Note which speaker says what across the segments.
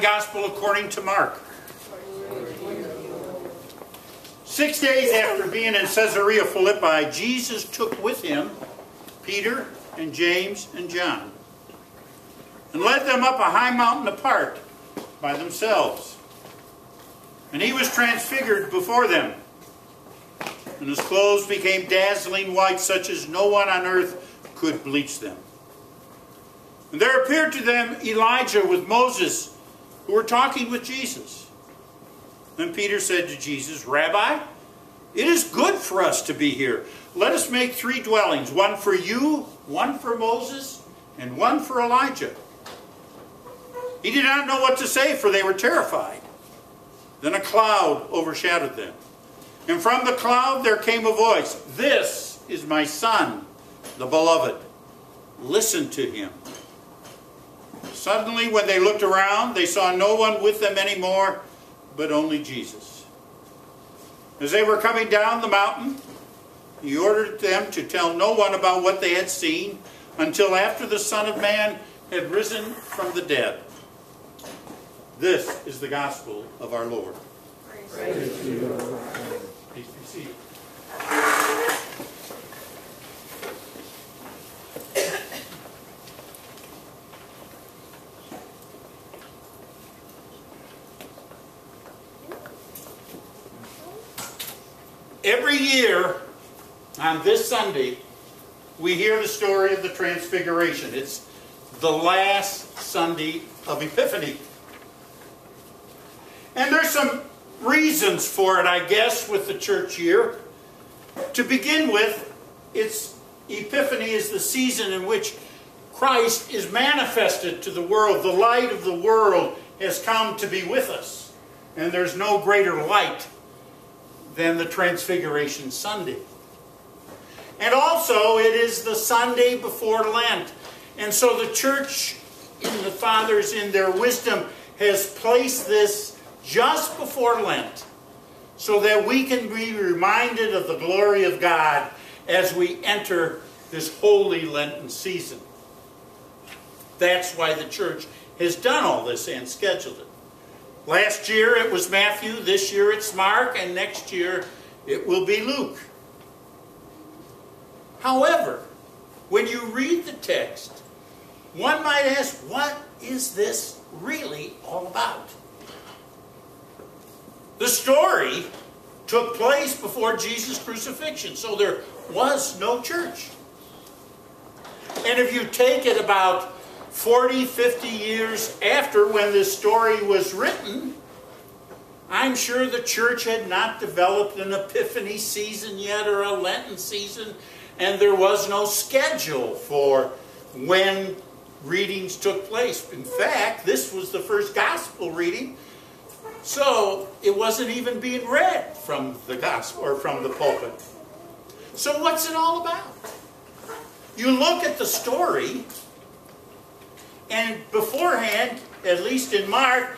Speaker 1: Gospel according to Mark. 6 days after being in Caesarea Philippi, Jesus took with him Peter and James and John and led them up a high mountain apart by themselves. And he was transfigured before them, and his clothes became dazzling white, such as no one on earth could bleach them. And there appeared to them Elijah with Moses, who were talking with Jesus. Then Peter said to Jesus, "Rabbi, it is good for us to be here. Let us make 3 dwellings, one for you, one for Moses, and one for Elijah." He did not know what to say, for they were terrified. Then a cloud overshadowed them. And from the cloud there came a voice, "This is my Son, the Beloved. Listen to him." Suddenly, when they looked around, they saw no one with them anymore, but only Jesus. As they were coming down the mountain, he ordered them to tell no one about what they had seen until after the Son of Man had risen from the dead. This is the gospel of our Lord. Praise to you, Lord. Please be seated. Every year on this Sunday, we hear the story of the Transfiguration. It's the last Sunday of Epiphany. And there's some reasons for it, I guess, with the church year. To begin with, Epiphany is the season in which Christ is manifested to the world. The light of the world has come to be with us. And there's no greater light than the Transfiguration Sunday. And also, it is the Sunday before Lent. And so the church, in the fathers, in their wisdom, has placed this just before Lent, so that we can be reminded of the glory of God as we enter this holy Lenten season. That's why the church has done all this and scheduled it. Last year it was Matthew, this year it's Mark, and next year it will be Luke. However, when you read the text, one might ask, what is this really all about? The story took place before Jesus' crucifixion, so there was no church. And if you take it about 40, 50 years after when this story was written, I'm sure the church had not developed an Epiphany season yet or a Lenten season, and there was no schedule for when readings took place. In fact, this was the first gospel reading, so it wasn't even being read from the gospel or from the pulpit. So what's it all about? You look at the story, and beforehand, at least in Mark,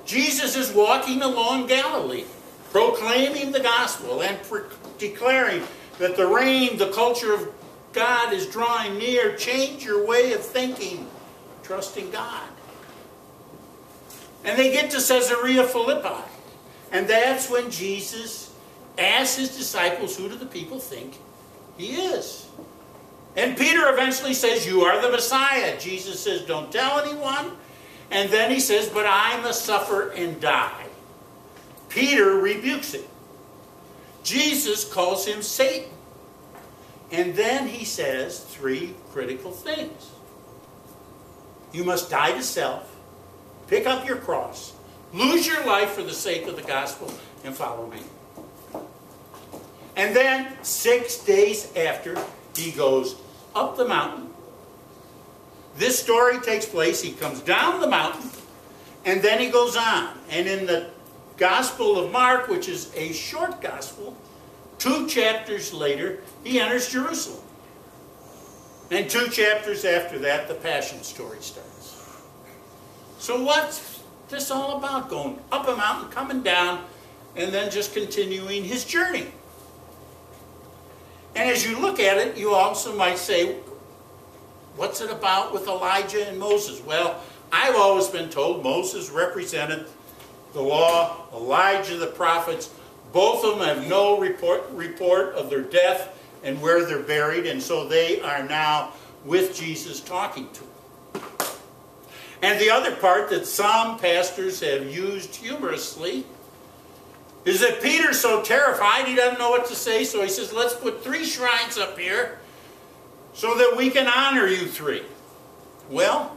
Speaker 1: Jesus is walking along Galilee, proclaiming the gospel and declaring that the reign, the culture of God is drawing near. Change your way of thinking, trusting God. And they get to Caesarea Philippi. And that's when Jesus asks his disciples, who do the people think he is? And Peter eventually says, you are the Messiah. Jesus says, don't tell anyone. And then he says, but I must suffer and die. Peter rebukes him. Jesus calls him Satan. And then he says 3 critical things. You must die to self, pick up your cross, lose your life for the sake of the gospel, and follow me. And then 6 days after, he goes up the mountain. This story takes place, he comes down the mountain, and then he goes on. And in the Gospel of Mark, which is a short gospel, 2 chapters later, he enters Jerusalem. And 2 chapters after that, the Passion story starts. So what's this all about? Going up a mountain, coming down, and then just continuing his journey. And as you look at it, you also might say, what's it about with Elijah and Moses? Well, I've always been told Moses represented the law, Elijah the prophets. Both of them have no report of their death and where they're buried, and so they are now with Jesus talking to them. And the other part that some pastors have used humorously is that Peter's so terrified he doesn't know what to say, so he says, let's put 3 shrines up here so that we can honor you 3. Well,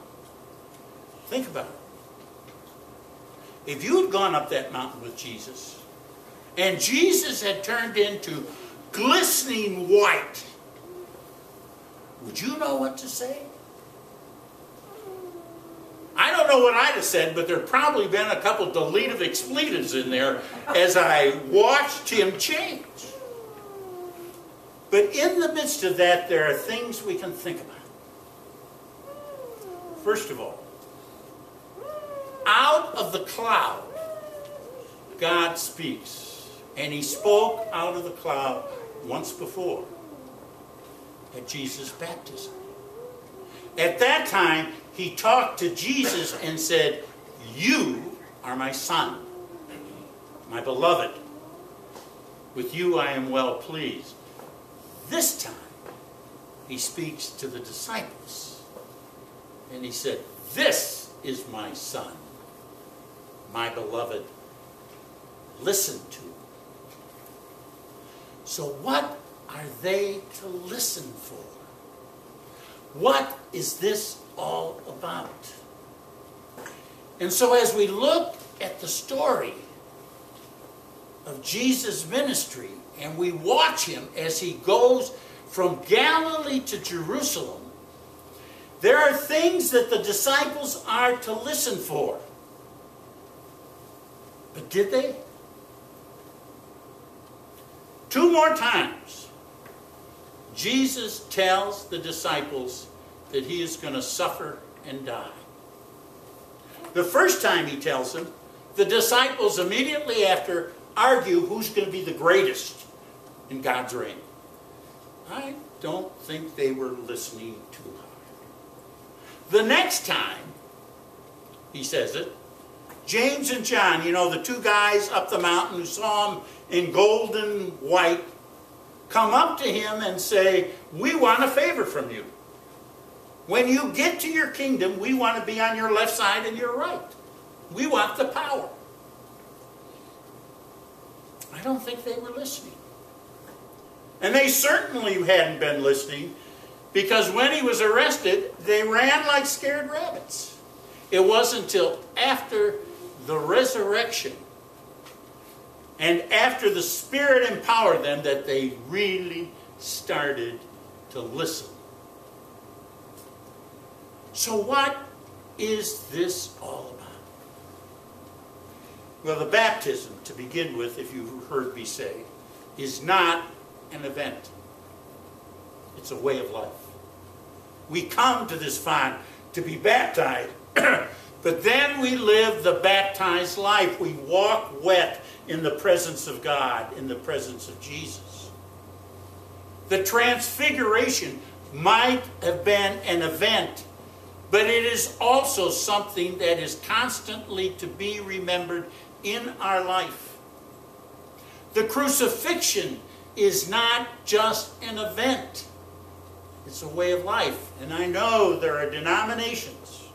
Speaker 1: think about it. If you had gone up that mountain with Jesus, and Jesus had turned into glistening white, would you know what to say? I don't know what I'd have said, but there'd probably been a couple deletive expletives in there as I watched him change. But in the midst of that, there are things we can think about. First of all, out of the cloud, God speaks. And he spoke out of the cloud once before at Jesus' baptism. At that time, he talked to Jesus and said, you are my son, my beloved. With you I am well pleased. This time, he speaks to the disciples. And he said, this is my son, my beloved. Listen to him. So what are they to listen for? What is this all about? And so as we look at the story of Jesus' ministry and we watch him as he goes from Galilee to Jerusalem, there are things that the disciples are to listen for. But did they? 2 more times, Jesus tells the disciples that he is going to suffer and die. The first time he tells them, the disciples immediately after argue who's going to be the greatest in God's reign. I don't think they were listening too hard. The next time he says it, James and John, you know, the 2 guys up the mountain who saw him in golden white, come up to him and say, we want a favor from you. When you get to your kingdom, we want to be on your left side and your right. We want the power. I don't think they were listening. And they certainly hadn't been listening, because when he was arrested, they ran like scared rabbits. It wasn't until after the resurrection and after the Spirit empowered them that they really started to listen. So what is this all about? Well, the baptism, to begin with, if you've heard me say, is not an event. It's a way of life. We come to this font to be baptized, but then we live the baptized life. We walk wet in the presence of God, in the presence of Jesus. The Transfiguration might have been an event, but it is also something that is constantly to be remembered in our life. The crucifixion is not just an event. It's a way of life. And I know there are denominations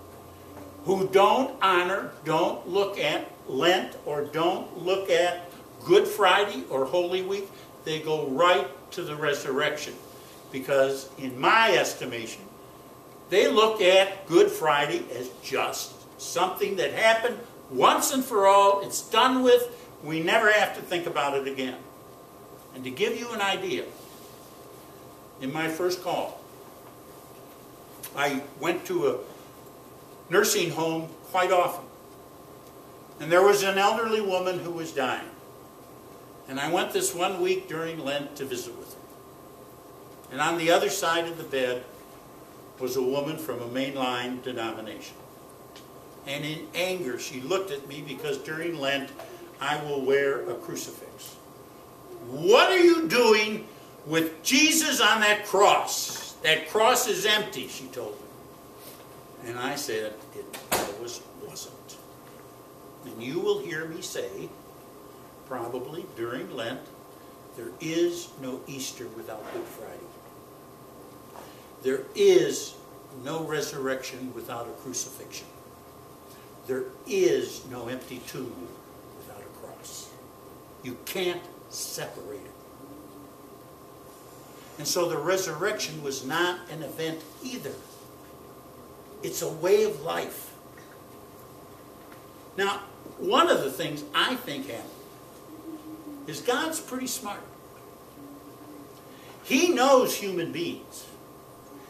Speaker 1: who don't honor, don't look at Lent, or don't look at Good Friday or Holy Week. They go right to the resurrection. Because in my estimation, they look at Good Friday as just something that happened once and for all. It's done with. We never have to think about it again. And to give you an idea, in my first call, I went to a nursing home quite often. And there was an elderly woman who was dying. And I went this one week during Lent to visit with her. And on the other side of the bed was a woman from a mainline denomination. And in anger, she looked at me because during Lent, I will wear a crucifix. What are you doing with Jesus on that cross? That cross is empty, she told me. And I said, it always wasn't. And you will hear me say, probably during Lent, there is no Easter without Good Friday. There is no resurrection without a crucifixion. There is no empty tomb without a cross. You can't separate it. And so the resurrection was not an event either. It's a way of life. Now, one of the things I think happened is God's pretty smart. He knows human beings.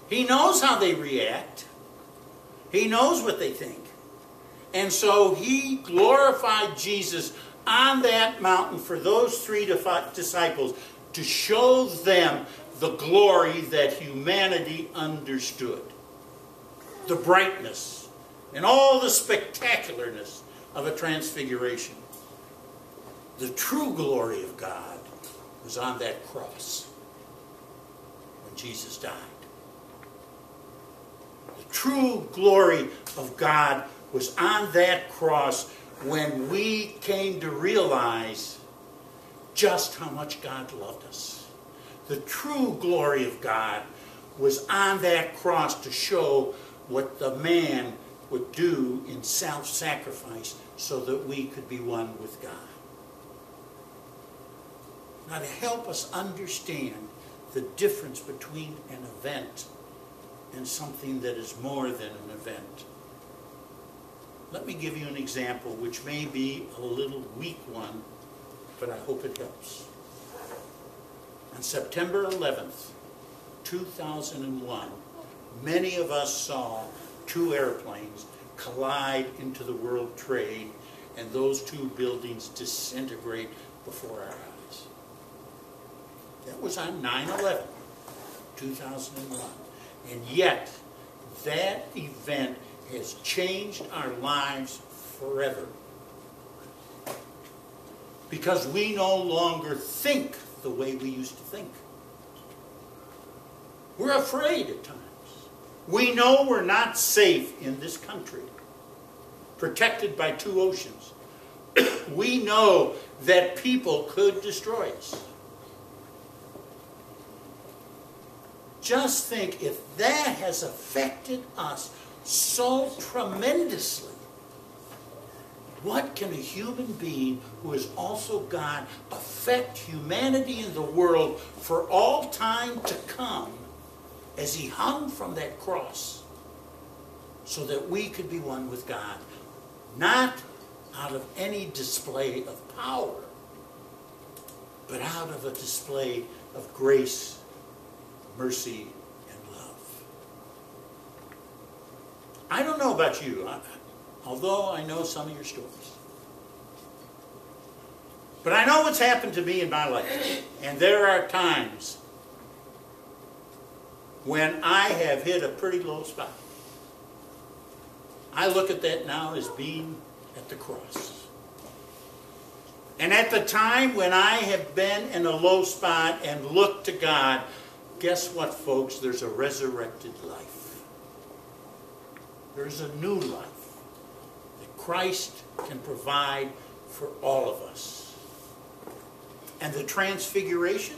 Speaker 1: He knows how they react. He knows what they think. And so he glorified Jesus on that mountain for those three disciples to show them the glory that humanity understood. The brightness and all the spectacularness of a transfiguration. The true glory of God was on that cross when Jesus died. The true glory of God was on that cross when we came to realize just how much God loved us. The true glory of God was on that cross to show what the man would do in self-sacrifice so that we could be one with God. Now, to help us understand the difference between an event and something that is more than an event, let me give you an example which may be a little weak one, but I hope it helps. On September 11th, 2001, many of us saw two airplanes collide into the World Trade and those two buildings disintegrate before our eyes. That was on 9/11, 2001. And yet, that event has changed our lives forever. Because we no longer think the way we used to think. We're afraid at times. We know we're not safe in this country, protected by two oceans. We know that people could destroy us. Just think if that has affected us so tremendously, what can a human being who is also God affect humanity and the world for all time to come as he hung from that cross so that we could be one with God, not out of any display of power, but out of a display of grace, mercy, and love. I don't know about you, although I know some of your stories. But I know what's happened to me in my life. And there are times when I have hit a pretty low spot. I look at that now as being at the cross. And at the time when I have been in a low spot and looked to God, guess what, folks? There's a resurrected life. There's a new life that Christ can provide for all of us. And the transfiguration,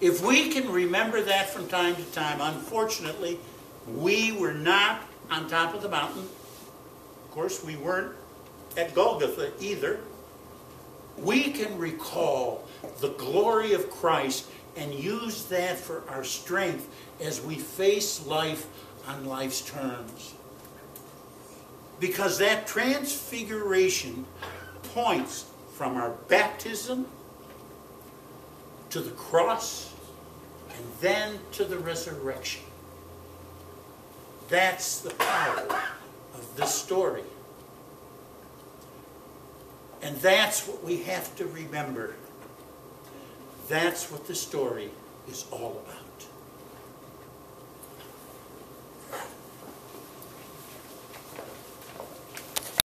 Speaker 1: if we can remember that from time to time, unfortunately, we were not on top of the mountain. Of course, we weren't at Golgotha either. We can recall the glory of Christ and use that for our strength as we face life on life's terms. Because that transfiguration points from our baptism to the cross and then to the resurrection. That's the power of this story. And that's what we have to remember. That's what the story is all about.